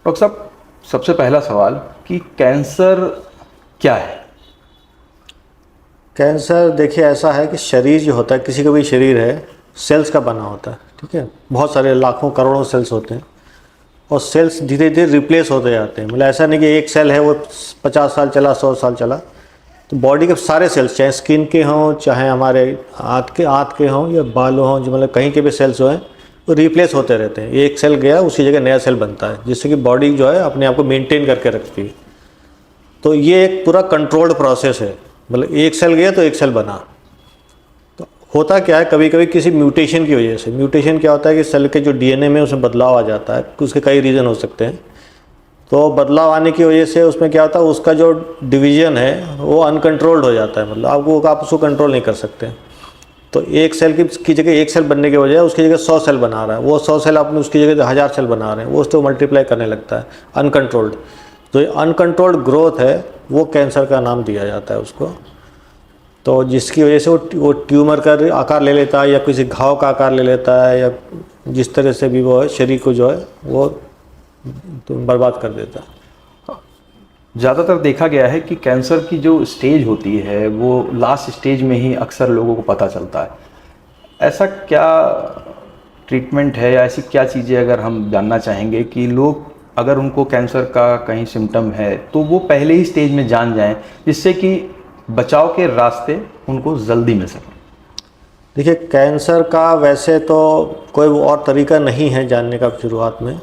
Doctor साहब, सबसे पहला सवाल कि कैंसर क्या है? कैंसर देखिए ऐसा है कि शरीर जो होता है, किसी का भी शरीर है, सेल्स का बना होता है। ठीक है, बहुत सारे लाखों करोड़ों सेल्स होते हैं और सेल्स धीरे धीरे रिप्लेस होते जाते हैं। मतलब ऐसा नहीं कि एक सेल है वो 50 साल चला, 100 साल चला। तो बॉडी के सारे सेल्स, चाहे स्किन के हों, चाहे हमारे हाथ के हों या बालों हों, जो मतलब कहीं के भी सेल्स जो हैं वो रिप्लेस होते रहते हैं। एक सेल गया उसकी जगह नया सेल बनता है, जिससे कि बॉडी जो है अपने आप को मेंटेन करके रखती है। तो ये एक पूरा कंट्रोल्ड प्रोसेस है। मतलब एक सेल गया तो एक सेल बना। तो होता क्या है, कभी कभी किसी म्यूटेशन की वजह से, म्यूटेशन क्या होता है कि सेल के जो डीएनए में उसमें बदलाव आ जाता है। उसके कई रीज़न हो सकते हैं। तो बदलाव आने की वजह से उसमें क्या होता है, उसका जो डिवीज़न है वो अनकंट्रोल्ड हो जाता है। मतलब आप उसको कंट्रोल नहीं कर सकते। तो एक सेल की जगह एक सेल बनने के बजाय उसकी जगह 100 सेल बना रहा है, वो 100 सेल अपने उसकी जगह 1000 सेल बना रहे हैं, वो उसको मल्टीप्लाई करने लगता है अनकंट्रोल्ड। तो ये अनकंट्रोल्ड ग्रोथ है, वो कैंसर का नाम दिया जाता है उसको। तो जिसकी वजह से वो ट्यूमर का आकार ले लेता है या किसी घाव का आकार ले लेता है, या जिस तरह से भी वो है शरीर को जो है वो तो बर्बाद कर देता है। ज़्यादातर देखा गया है कि कैंसर की जो स्टेज होती है वो लास्ट स्टेज में ही अक्सर लोगों को पता चलता है। ऐसा क्या ट्रीटमेंट है या ऐसी क्या चीज़ें अगर हम जानना चाहेंगे कि लोग अगर उनको कैंसर का कहीं सिम्टम है तो वो पहले ही स्टेज में जान जाएं, जिससे कि बचाव के रास्ते उनको जल्दी मिल सकें? देखिए, कैंसर का वैसे तो कोई और तरीका नहीं है जानने का शुरुआत में,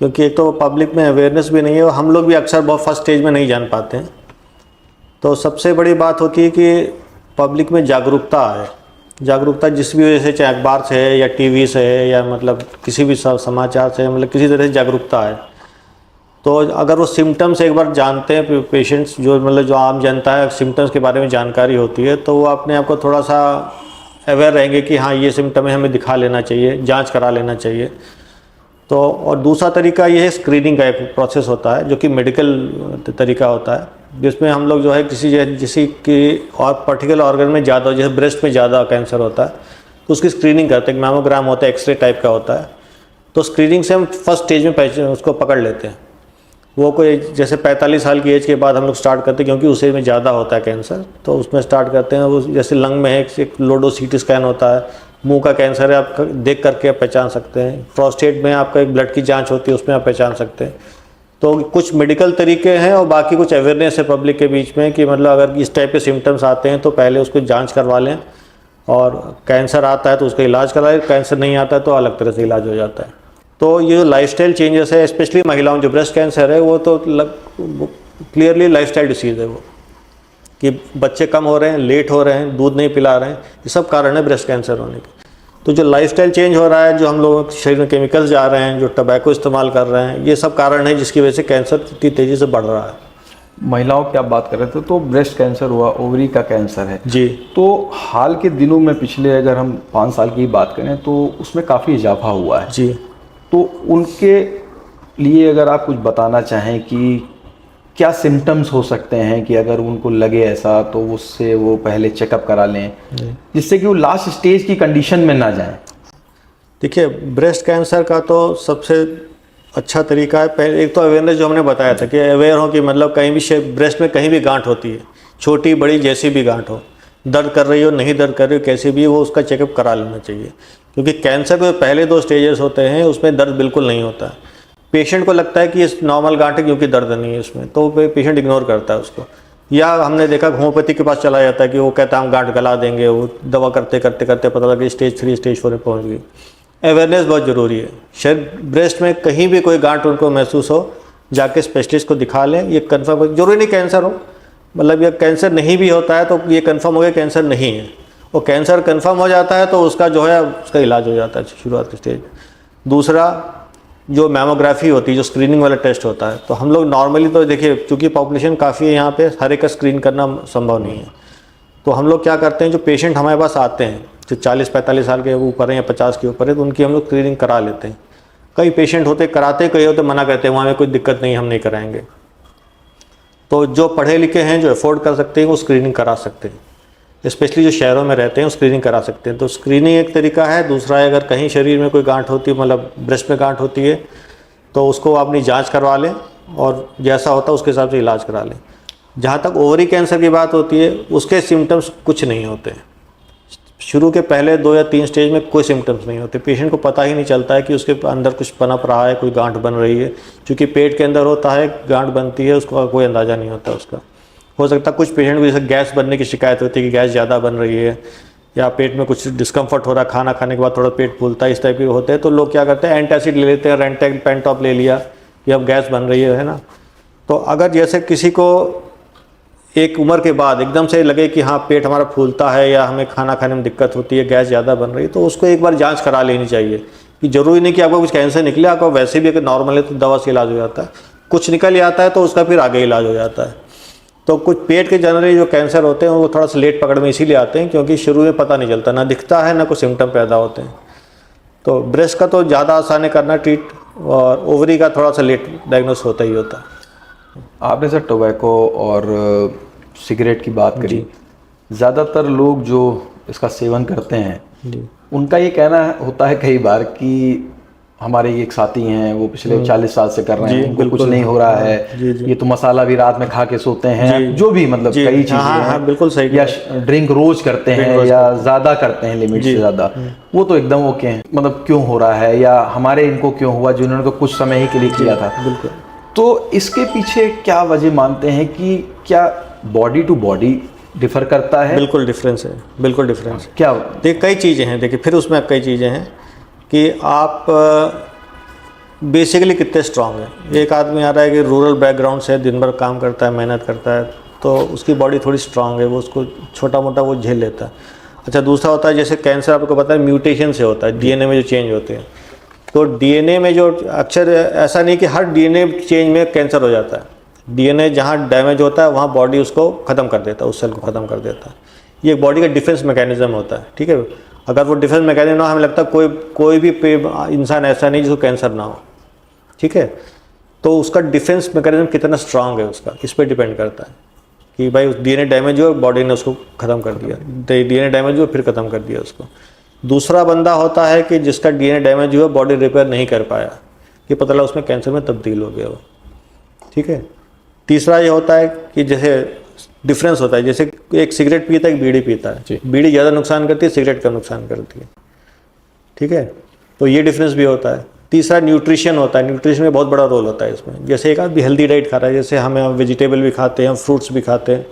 क्योंकि एक तो पब्लिक में अवेयरनेस भी नहीं है और हम लोग भी अक्सर बहुत फर्स्ट स्टेज में नहीं जान पाते हैं। तो सबसे बड़ी बात होती है कि पब्लिक में जागरूकता है। जागरूकता जिस भी वजह से, चाहे अखबार से है या टीवी से है या मतलब किसी भी समाचार से, मतलब किसी तरह से जागरूकता है। तो अगर वो सिम्टम्स एक बार जानते हैं पेशेंट्स, जो आम जनता है, सिम्टम्स के बारे में जानकारी होती है, तो वो अपने आप को थोड़ा सा अवेयर रहेंगे कि हाँ ये सिम्टम है, हमें दिखा लेना चाहिए, जांच करा लेना चाहिए। तो और दूसरा तरीका ये है, स्क्रीनिंग का एक प्रोसेस होता है जो कि मेडिकल तरीका होता है, जिसमें हम लोग जो है किसी की और पर्टिकुलर ऑर्गन में ज़्यादा, जैसे ब्रेस्ट में ज़्यादा कैंसर होता है तो उसकी स्क्रीनिंग करते हैं। मैमोग्राम होता है, एक्सरे टाइप का होता है। तो स्क्रीनिंग से हम फर्स्ट स्टेज में उसको पकड़ लेते हैं। वो कोई जैसे 45 साल की एज के बाद हम लोग स्टार्ट करते हैं, क्योंकि उसी में ज़्यादा होता है कैंसर, तो उसमें स्टार्ट करते हैं। वो जैसे लंग में है, एक लोडो सीटी स्कैन होता है। मुंह का कैंसर है, आप देख करके आप पहचान सकते हैं। प्रोस्टेट में आपका एक ब्लड की जांच होती है, उसमें आप पहचान सकते हैं। तो कुछ मेडिकल तरीके हैं और बाकी कुछ अवेयरनेस है पब्लिक के बीच में कि मतलब अगर इस टाइप के सिम्टम्स आते हैं तो पहले उसको जांच करवा लें, और कैंसर आता है तो उसका इलाज कराएं, कैंसर नहीं आता है तो अलग तरह से इलाज हो जाता है। तो ये जो लाइफस्टाइल चेंजेस है, स्पेशली महिलाओं, जो ब्रेस्ट कैंसर है, वो तो क्लियरली लाइफस्टाइल डिसीज़ है वो, कि बच्चे कम हो रहे हैं, लेट हो रहे हैं, दूध नहीं पिला रहे हैं, ये सब कारण है ब्रेस्ट कैंसर होने के। तो जो लाइफस्टाइल चेंज हो रहा है, जो हम लोगों के शरीर में केमिकल्स जा रहे हैं, जो टबैको इस्तेमाल कर रहे हैं, ये सब कारण है जिसकी वजह से कैंसर इतनी तेज़ी से बढ़ रहा है। महिलाओं की आप बात कर रहे थे, तो ब्रेस्ट कैंसर हुआ, ओवरी का कैंसर है जी। तो हाल के दिनों में, पिछले अगर हम 5 साल की बात करें तो उसमें काफ़ी इजाफा हुआ है। जी। तो उनके लिए अगर आप कुछ बताना चाहें कि क्या सिम्टम्स हो सकते हैं कि अगर उनको लगे ऐसा तो उससे वो पहले चेकअप करा लें, जिससे कि वो लास्ट स्टेज की कंडीशन में ना जाएं? देखिए, ब्रेस्ट कैंसर का तो सबसे अच्छा तरीका है, पहले एक तो अवेयरनेस जो हमने बताया था कि अवेयर हो कि मतलब कहीं भी ब्रेस्ट में कहीं भी गांठ होती है, छोटी बड़ी जैसी भी गांठ हो, दर्द कर रही हो, नहीं दर्द कर रही हो, कैसे भी, वो उसका चेकअप करा लेना चाहिए। क्योंकि कैंसर के पहले 2 स्टेजेस होते हैं, उसमें दर्द बिल्कुल नहीं होता है। पेशेंट को लगता है कि ये नॉर्मल गांठ है क्योंकि दर्द नहीं है इसमें, तो पेशेंट इग्नोर करता है उसको। या हमने देखा होम्योपैथी के पास चला जाता है कि वो कहता है हम गांठ गला देंगे, वो दवा करते करते करते पता लगा स्टेज 3 स्टेज 4 में पहुँच गई। अवेयरनेस बहुत ज़रूरी है। शायद ब्रेस्ट में कहीं भी कोई गांठ उनको महसूस हो, जाके स्पेशलिस्ट को दिखा लें। ये कन्फर्म, जरूरी नहीं कैंसर हो, मतलब ये कैंसर नहीं भी होता है तो ये कन्फर्म हो गया कैंसर नहीं है। और कैंसर कन्फर्म हो जाता है तो उसका जो है उसका इलाज हो जाता है शुरुआत के स्टेज। दूसरा, जो मैमोग्राफी होती है, जो स्क्रीनिंग वाला टेस्ट होता है, तो हम लोग नॉर्मली तो देखिए चूँकि पॉपुलेशन काफ़ी है यहाँ पे, हर एक का स्क्रीन करना संभव नहीं है। तो हम लोग क्या करते हैं, जो पेशेंट हमारे पास आते हैं जो 40-45 साल के ऊपर हैं या 50 के ऊपर है, तो उनकी हम लोग स्क्रीनिंग करा लेते हैं। कई पेशेंट होते कराते, कई होते मना करते हैं, वहाँ में कोई दिक्कत नहीं, हम नहीं कराएंगे। तो जो पढ़े लिखे हैं, जो अफोर्ड कर सकते हैं, वो स्क्रीनिंग करा सकते हैं। स्पेशली जो शहरों में रहते हैं वो स्क्रीनिंग करा सकते हैं। तो स्क्रीनिंग एक तरीका है। दूसरा है, अगर कहीं शरीर में कोई गांठ होती है, मतलब ब्रेस्ट में गांठ होती है, तो उसको अपनी जांच करवा लें और जैसा होता है उसके हिसाब से इलाज करा लें। जहाँ तक ओवरी कैंसर की बात होती है, उसके सिम्टम्स कुछ नहीं होते। शुरू के पहले 2 या 3 स्टेज में कोई सिम्टम्स नहीं होते। पेशेंट को पता ही नहीं चलता है कि उसके अंदर कुछ पनप रहा है, कोई गांठ बन रही है। क्योंकि पेट के अंदर होता है, गांठ बनती है, उसका कोई अंदाज़ा नहीं होता उसका। हो सकता है कुछ पेशेंट को जैसे गैस बनने की शिकायत होती है कि गैस ज़्यादा बन रही है, या पेट में कुछ डिस्कम्फर्ट हो रहा है, खाना खाने के बाद थोड़ा पेट फूलता है, इस टाइप के होते हैं। तो लोग क्या करते हैं, एंटासिड ले लेते हैं, रेंटेक पेंटॉप ले लिया कि अब गैस बन रही है ना। तो अगर जैसे किसी को एक उम्र के बाद एकदम से लगे कि हाँ पेट हमारा फूलता है या हमें खाना खाने में दिक्कत होती है, गैस ज़्यादा बन रही है, तो उसको एक बार जांच करा लेनी चाहिए। कि ज़रूरी नहीं कि आपको कुछ कैंसर निकले, आपको वैसे भी अगर नॉर्मल है तो दवा से इलाज हो जाता है। कुछ निकल आता है तो उसका फिर आगे इलाज हो जाता है। तो कुछ पेट के जनरली जो कैंसर होते हैं वो थोड़ा सा लेट पकड़ में इसीलिए आते हैं क्योंकि शुरू में पता नहीं चलता, ना दिखता है ना कोई सिम्टम पैदा होते हैं। तो ब्रेस्ट का तो ज़्यादा आसान है करना ट्रीट, और ओवरी का थोड़ा सा लेट डायग्नोस होता ही होता है। आपने सर टोबैको और सिगरेट की बात करी। ज़्यादातर लोग जो इसका सेवन करते हैं जी उनका ये कहना होता है कई बार कि हमारे एक साथी हैं वो पिछले 40 साल से कर रहे हैं, उनको कुछ नहीं हो रहा है, ये तो मसाला भी रात में खा के सोते हैं, जो भी मतलब कई चीजें हैं, बिल्कुल सही, या ड्रिंक रोज करते हैं या ज़्यादा करते हैं लिमिट से ज़्यादा, वो तो एकदम ओके हैं। मतलब क्यों हो रहा है या हमारे इनको क्यों हुआ जिन्होंने तो कुछ समय ही के लिए किया था। बिल्कुल। तो इसके पीछे क्या वजह मानते हैं कि क्या बॉडी टू बॉडी डिफर करता है? बिल्कुल डिफरेंस है, बिल्कुल डिफरेंस। क्या देखिए कई चीज़ें हैं, देखिए फिर उसमें कई चीज़ें हैं कि आप बेसिकली कितने स्ट्रांग हैं। एक आदमी आ रहा है कि रूरल बैकग्राउंड से दिन भर काम करता है, मेहनत करता है, तो उसकी बॉडी थोड़ी स्ट्रांग है, वो उसको छोटा मोटा वो झेल लेता है। अच्छा, दूसरा होता है जैसे कैंसर, आपको पता है म्यूटेशन से होता है, डीएनए में जो चेंज होते हैं। तो डीएनए में जो अक्सर ऐसा नहीं कि हर डीएनए चेंज में कैंसर हो जाता है। डीएनए जहाँ डैमेज होता है वहाँ बॉडी उसको ख़त्म कर देता है, उस सेल को ख़त्म कर देता है। ये एक बॉडी का डिफेंस मैकेनिज्म होता है, ठीक है। अगर वो डिफेंस मैकेनिज्म ना, हमें लगता है कोई भी इंसान ऐसा नहीं जिसको कैंसर ना हो, ठीक है। तो उसका डिफेंस मैकेनिज्म कितना स्ट्रांग है उसका, इस पर डिपेंड करता है कि भाई उस डीएनए डैमेज हो, बॉडी ने उसको ख़त्म कर दिया, डीएनए डैमेज हो फिर ख़त्म कर दिया उसको। दूसरा बंदा होता है कि जिसका डीएनए डैमेज हुआ, बॉडी रिपेयर नहीं कर पाया, कि पता लगा उसमें कैंसर में तब्दील हो गया वो, ठीक है। तीसरा ये होता है कि जैसे डिफरेंस होता है, जैसे एक सिगरेट पीता है, एक बीड़ी पीता है, बीड़ी ज़्यादा नुकसान करती है, सिगरेट का नुकसान करती है, ठीक है। तो ये डिफरेंस भी होता है। तीसरा न्यूट्रिशन होता है, न्यूट्रिशन में बहुत बड़ा रोल होता है इसमें। जैसे एक आदमी हेल्दी डाइट खा रहा है, जैसे हम वेजिटेबल भी खाते हैं, हम फ्रूट्स भी खाते हैं,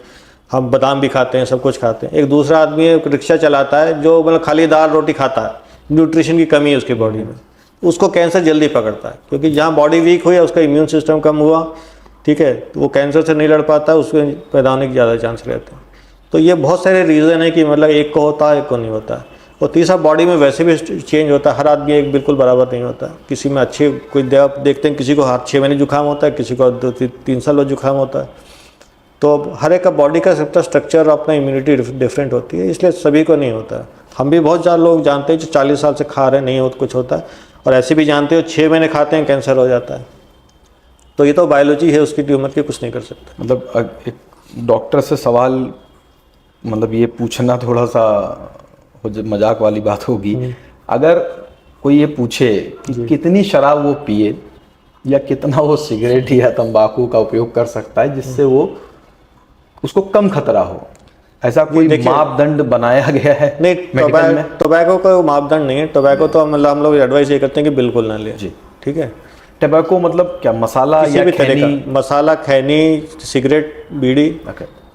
हम बादाम भी खाते हैं, सब कुछ खाते हैं। एक दूसरा आदमी एक रिक्शा चलाता है जो मतलब खाली दाल रोटी खाता है, न्यूट्रिशन की कमी है उसकी बॉडी में, उसको कैंसर जल्दी पकड़ता है, क्योंकि जहाँ बॉडी वीक हुई है उसका इम्यून सिस्टम कम हुआ, ठीक है, तो वो कैंसर से नहीं लड़ पाता, उसके पैदा होने के ज़्यादा चांस रहते हैं। तो ये बहुत सारे रीज़न है कि मतलब एक को होता है, एक को नहीं होता है। और तीसरा, बॉडी में वैसे भी चेंज होता है, हर आदमी एक बिल्कुल बराबर नहीं होता है। किसी में अच्छे कोई देखते हैं, किसी को 6 महीने जुकाम होता है, किसी को 2-3 साल बाद जुकाम होता है। तो हर एक का बॉडी का सबका स्ट्रक्चर, अपना इम्यूनिटी डिफरेंट होती है, इसलिए सभी को नहीं होता है। हम भी बहुत ज़्यादा लोग जानते हैं जो 40 साल से खा रहे हैं, नहीं कुछ होता है, और ऐसे भी जानते हो 6 महीने खाते हैं कैंसर हो जाता है। तो ये तो बायोलॉजी है उसकी, ट्यूमर की, कुछ नहीं कर सकते। मतलब एक डॉक्टर से सवाल मतलब ये पूछना थोड़ा सा मजाक वाली बात होगी, अगर कोई ये पूछे कि कितनी शराब वो पिए या कितना वो सिगरेट या तंबाकू का उपयोग कर सकता है जिससे वो उसको कम खतरा हो, ऐसा कोई मापदंड बनाया गया है? नहीं, टोबैको का मापदंड नहीं है। टोबैको तो मतलब हम लोग एडवाइस ये करते हैं कि बिल्कुल ना लें जी, ठीक है। टोबैको मतलब क्या, मसाला या खैनी? मसाला, खैनी, सिगरेट, बीड़ी,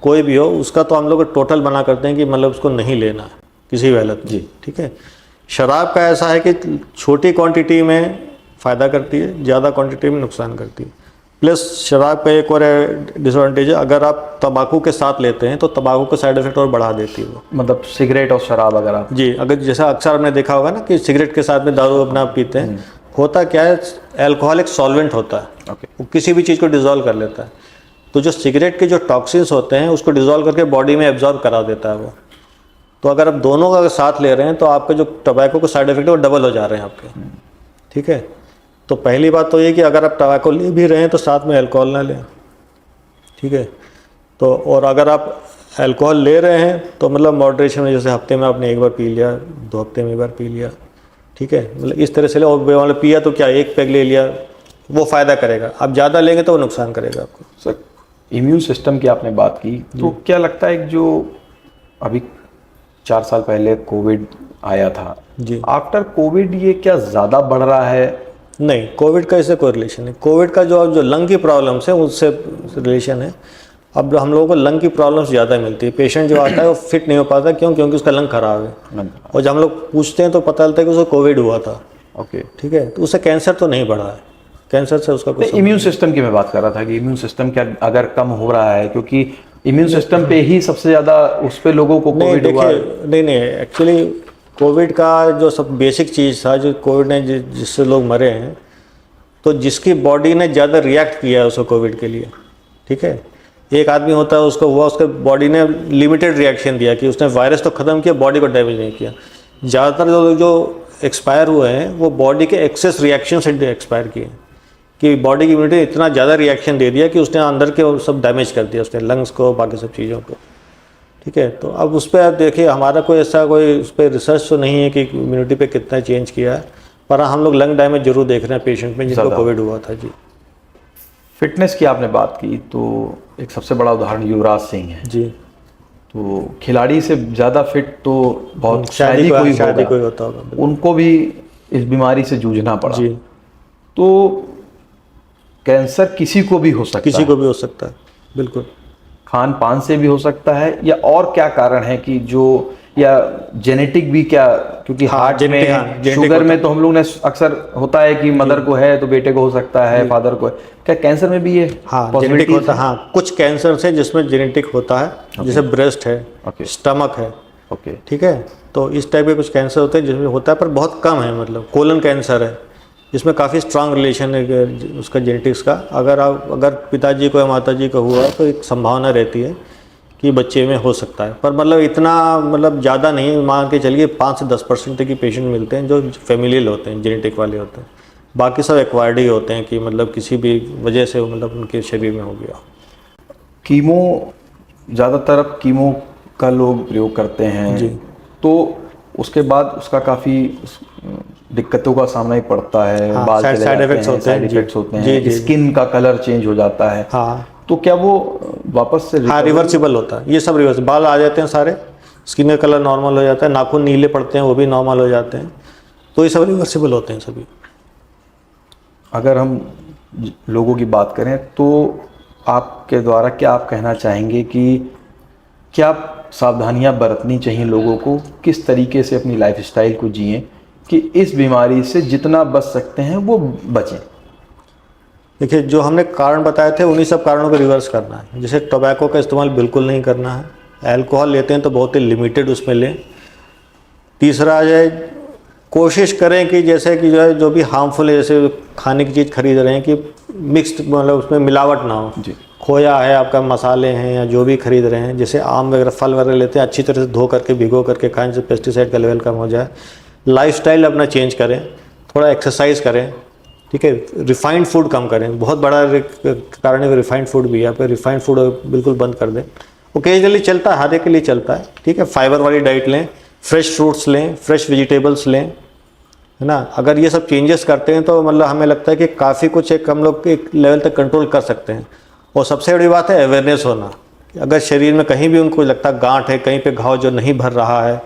कोई भी हो, उसका तो हम लोग टोटल बना करते हैं कि मतलब उसको नहीं लेना किसी भी हालत में जी, ठीक है। शराब का ऐसा है कि छोटी क्वांटिटी में फ़ायदा करती है, ज़्यादा क्वांटिटी में नुकसान करती है। प्लस शराब का एक और डिसएडवांटेज है, अगर आप तंबाकू के साथ लेते हैं तो तंबाकू का साइड इफेक्ट और बढ़ा देती है वो। मतलब सिगरेट और शराब अगर आप जी, अगर जैसा अक्सर आपने देखा होगा ना कि सिगरेट के साथ में दारू अपना पीते हैं, होता क्या है, अल्कोहल एक सॉल्वेंट होता है, वो किसी भी चीज़ को डिज़ोल्व कर लेता है। तो जो सिगरेट के जो टॉक्सिन्स होते हैं उसको डिज़ोल्व करके बॉडी में एब्जॉर्ब करा देता है वो। तो अगर आप दोनों का साथ ले रहे हैं तो आपके जो टोबैको के साइड इफेक्ट है वो डबल हो जा रहे हैं आपके, ठीक है। तो पहली बात तो ये कि अगर आप टोबैको ले भी रहे हैं तो साथ में अल्कोहल ना लें, ठीक है। तो और अगर आप अल्कोहल ले रहे हैं तो मतलब मॉडरेशन में, जैसे हफ्ते में आपने एक बार पी लिया, 2 हफ्ते में एक बार पी लिया, ठीक है, मतलब इस तरह से ले। और मतलब पिया तो क्या, 1 पैग ले लिया, वो फ़ायदा करेगा, आप ज़्यादा लेंगे तो वो नुकसान करेगा आपको। सर, इम्यून सिस्टम की आपने बात की, तो क्या लगता है कि जो अभी 4 साल पहले कोविड आया था, जी, आफ्टर कोविड ये क्या ज़्यादा बढ़ रहा है? नहीं, कोविड का इससे कोई रिलेशन नहीं। कोविड का जो लंग की प्रॉब्लम्स है उससे रिलेशन है। अब हम लोगों को लंग की प्रॉब्लम्स ज़्यादा मिलती है। पेशेंट जो आता है वो फिट नहीं हो पाता, क्यों? क्योंकि उसका लंग खराब है। और जब हम लोग पूछते हैं तो पता चलता है कि उसको कोविड हुआ था। ओके, ठीक है, तो उससे कैंसर तो नहीं बढ़ा है, कैंसर से उसका कुछ इम्यून सिस्टम की मैं बात कर रहा था कि इम्यून सिस्टम क्या अगर कम हो रहा है, क्योंकि इम्यून सिस्टम पे ही सबसे ज़्यादा उस पे लोगों को नहीं। कोविड हुआ। देखिए, नहीं, एक्चुअली कोविड का जो सब बेसिक चीज़ था, जो कोविड ने जिससे लोग मरे हैं, तो जिसकी बॉडी ने ज़्यादा रिएक्ट किया है उसको कोविड के लिए, ठीक है। एक आदमी होता है, उसको हुआ, उसके बॉडी ने लिमिटेड रिएक्शन दिया कि उसने वायरस तो ख़त्म किया, बॉडी को डैमेज नहीं किया। ज़्यादातर जो एक्सपायर हुए हैं वो बॉडी के एक्सेस रिएक्शन से एक्सपायर किए, कि बॉडी की इम्यूनिटी इतना ज़्यादा रिएक्शन दे दिया कि उसने अंदर के वो सब डैमेज कर दिया, उसने लंग्स को, बाकी सब चीज़ों को, ठीक है। तो अब उस पर आप देखिए, हमारा कोई ऐसा कोई उस पर रिसर्च तो नहीं है कि इम्यूनिटी पे कितना चेंज किया है, पर हम लोग लंग डैमेज जरूर देख रहे हैं पेशेंट में जिनको कोविड हुआ था। जी, फिटनेस की आपने बात की, तो एक सबसे बड़ा उदाहरण युवराज सिंह है। जी, तो खिलाड़ी से ज़्यादा फिट तो बहुत शायद ही कोई होता होगा, उनको भी इस बीमारी से जूझना पड़ा। जी। तो कैंसर किसी को भी हो सकता है, किसी को भी हो सकता है, बिल्कुल। खान पान से भी हो सकता है, या और क्या कारण है कि जो, या जेनेटिक भी क्या, क्योंकि हार्ट में, शुगर में तो हम लोग ने अक्सर होता है कि मदर को है तो बेटे को हो सकता है, फादर को है, क्या कैंसर में भी ये जेनेटिक होता है? हाँ, कुछ कैंसर है जिसमें जेनेटिक होता है, जैसे ब्रेस्ट है, स्टमक है, ठीक है। तो इस टाइप के कुछ कैंसर होते हैं जिसमें होता है, पर बहुत कम है। मतलब कोलन कैंसर है, इसमें काफ़ी स्ट्रांग रिलेशन है उसका जेनेटिक्स का। अगर पिताजी को या माताजी को हुआ तो एक संभावना रहती है कि बच्चे में हो सकता है, पर मतलब इतना ज़्यादा नहीं, मान के चलिए 5 से 10% तक की पेशेंट मिलते हैं जो फैमिलियल होते हैं, जेनेटिक वाले होते हैं। बाकी सब एक्वायर्ड ही होते हैं कि किसी भी वजह से उनके शरीर में हो गया। कीमो, ज़्यादातर अब कीमो का लोग प्रयोग करते हैं जी, तो उसके बाद उसका काफ़ी दिक्कतों का सामना ही पड़ता है। हाँ, बाल चले साइड जाते इफेक्ट्स हैं, होते हैं, साइड इफेक्ट्स होते हैं, जी, स्किन का कलर चेंज हो जाता है। हाँ, तो क्या वो वापस से हाँ, रिवर्सिबल होता है, ये सब रिवर्स, बाल आ जाते हैं सारे, स्किन का कलर नॉर्मल हो जाता है, नाखून नीले पड़ते हैं वो भी नॉर्मल हो जाते हैं, तो ये सब रिवर्सिबल होते हैं सभी। अगर हम लोगों की बात करें तो आपके द्वारा क्या आप कहना चाहेंगे कि क्या सावधानियां बरतनी चाहिए लोगों को, किस तरीके से अपनी लाइफस्टाइल को जिएं कि इस बीमारी से जितना बच सकते हैं वो बचें? देखिए, जो हमने कारण बताए थे उन्हीं सब कारणों को रिवर्स करना है। जैसे टोबैको का इस्तेमाल बिल्कुल नहीं करना है, अल्कोहल लेते हैं तो बहुत ही लिमिटेड उसमें लें। तीसरा है, कोशिश करें कि जैसे कि जो भी हार्मफुल है, जैसे खाने की चीज़ खरीद रहे हैं कि मिक्स्ड, उसमें मिलावट ना हो। जी, खोया है आपका, मसाले हैं, या जो भी खरीद रहे हैं, जैसे आम वगैरह, फल वगैरह लेते हैं, अच्छी तरह से धो करके भिगो करके खाएं जिससे पेस्टिसाइड का लेवल कम हो जाए। लाइफस्टाइल अपना चेंज करें, थोड़ा एक्सरसाइज करें, ठीक है। रिफाइंड फूड कम करें, बहुत बड़ा कारण है रिफाइंड फूड भी है, आप रिफाइंड फूड बिल्कुल बंद कर दें। ओकेजनली चलता है, हर एक के लिए चलता है, ठीक है। फाइबर वाली डाइट लें, फ्रेश फ्रूट्स लें, फ्रेश वेजिटेबल्स लें, है ना। अगर ये सब चेंजेस करते हैं तो हमें लगता है कि काफ़ी कुछ एक हम लोग एक लेवल तक कंट्रोल कर सकते हैं। और सबसे बड़ी बात है अवेयरनेस होना। अगर शरीर में कहीं भी उनको लगता है गांठ है, कहीं पे घाव जो नहीं भर रहा है,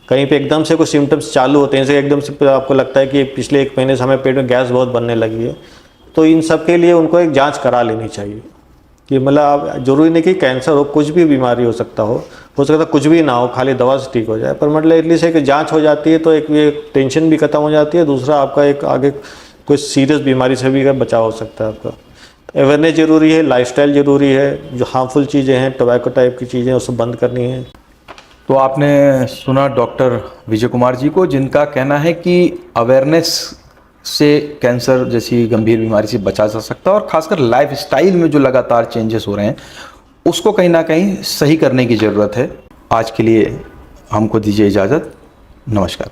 कहीं पे एकदम से कुछ सिम्टम्स चालू होते हैं, जैसे एकदम से आपको लगता है कि पिछले 1 महीने से हमें पेट में गैस बहुत बनने लगी है, तो इन सब के लिए उनको एक जांच करा लेनी चाहिए। कि आप जरूरी नहीं कि कैंसर हो, कुछ भी बीमारी हो सकता है कुछ भी ना हो, खाली दवा से ठीक हो जाए, पर एटलीस्ट एक जाँच हो जाती है तो एक ये टेंशन भी खत्म हो जाती है। दूसरा, आपका एक आगे कोई सीरियस बीमारी से भी बचाव हो सकता है आपका। अवेयरनेस जरूरी है, लाइफस्टाइल जरूरी है, जो हार्मफुल चीज़ें हैं, टोबैको टाइप की चीज़ें, उसको बंद करनी है। तो आपने सुना डॉक्टर विजय कुमार जी को, जिनका कहना है कि अवेयरनेस से कैंसर जैसी गंभीर बीमारी से बचा जा सकता है, और खासकर लाइफस्टाइल में जो लगातार चेंजेस हो रहे हैं उसको कहीं ना कहीं सही करने की ज़रूरत है। आज के लिए हमको दीजिए इजाज़त, नमस्कार।